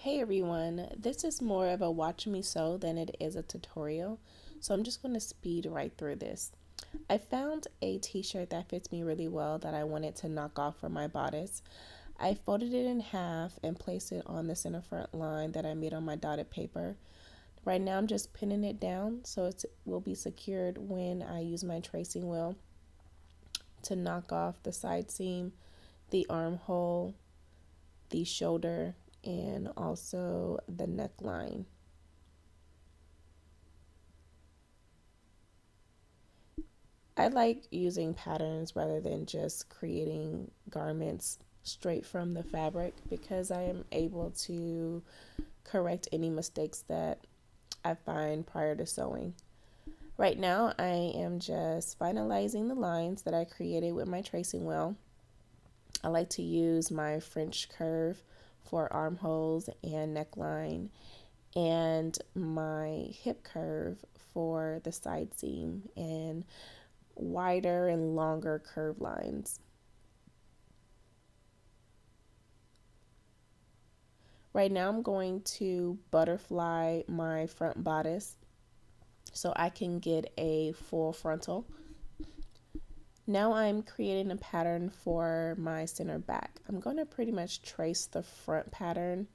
Hey everyone, this is more of a watch me sew than it is a tutorial, so I'm just going to speed right through this. I found a t-shirt that fits me really well that I wanted to knock off for my bodice. I folded it in half and placed it on the center front line that I made on my dotted paper. Right now I'm just pinning it down so it will be secured when I use my tracing wheel to knock off the side seam, the armhole, the shoulder, and also the neckline. I like using patterns rather than just creating garments straight from the fabric because I am able to correct any mistakes that I find prior to sewing. Right now I am just finalizing the lines that I created with my tracing wheel. I like to use my French curve for armholes and neckline and my hip curve for the side seam and wider and longer curve lines. Right now I'm going to butterfly my front bodice so I can get a full frontal. Now I'm creating a pattern for my center back. I'm going to pretty much trace the front pattern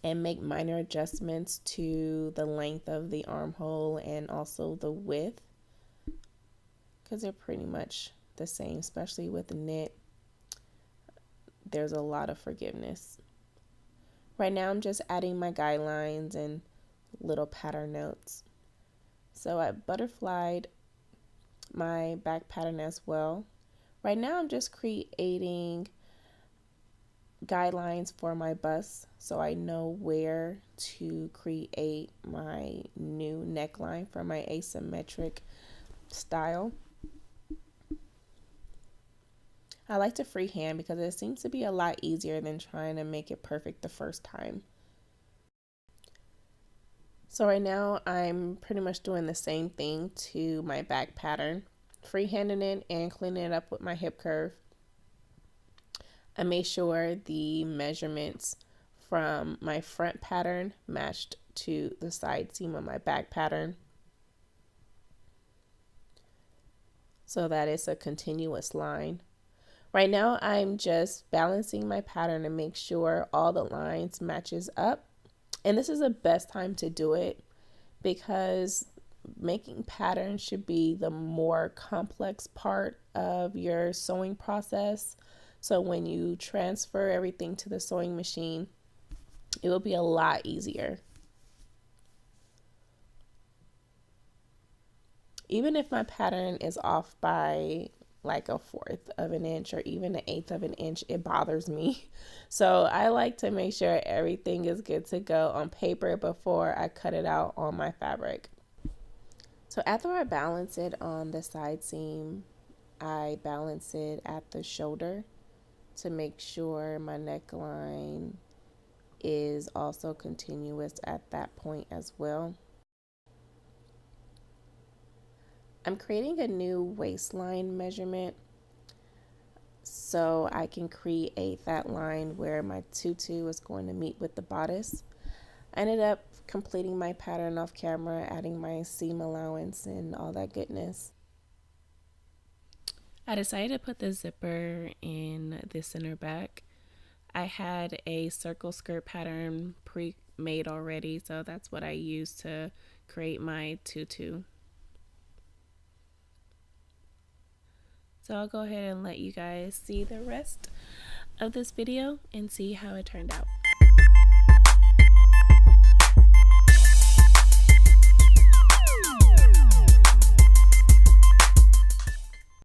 and make minor adjustments to the length of the armhole and also the width because they're pretty much the same, especially with the knit. There's a lot of forgiveness. Right now I'm just adding my guidelines and little pattern notes. So I butterflied my back pattern as well. Right now I'm just creating guidelines for my bust so I know where to create my new neckline for my asymmetric style. I like to freehand because it seems to be a lot easier than trying to make it perfect the first time. So right now I'm pretty much doing the same thing to my back pattern, freehanding it and cleaning it up with my hip curve. I made sure the measurements from my front pattern matched to the side seam of my back pattern so that it's a continuous line. Right now I'm just balancing my pattern to make sure all the lines matches up. And this is the best time to do it because making patterns should be the more complex part of your sewing process. So when you transfer everything to the sewing machine, it will be a lot easier. Even if my pattern is off by like a fourth of an inch or even an eighth of an inch, it bothers me. So I like to make sure everything is good to go on paper before I cut it out on my fabric. So after I balance it on the side seam, I balance it at the shoulder to make sure my neckline is also continuous at that point as well. I'm creating a new waistline measurement so I can create that line where my tutu is going to meet with the bodice. I ended up completing my pattern off camera, adding my seam allowance and all that goodness. I decided to put the zipper in the center back. I had a circle skirt pattern pre-made already, so that's what I used to create my tutu. So I'll go ahead and let you guys see the rest of this video and see how it turned out.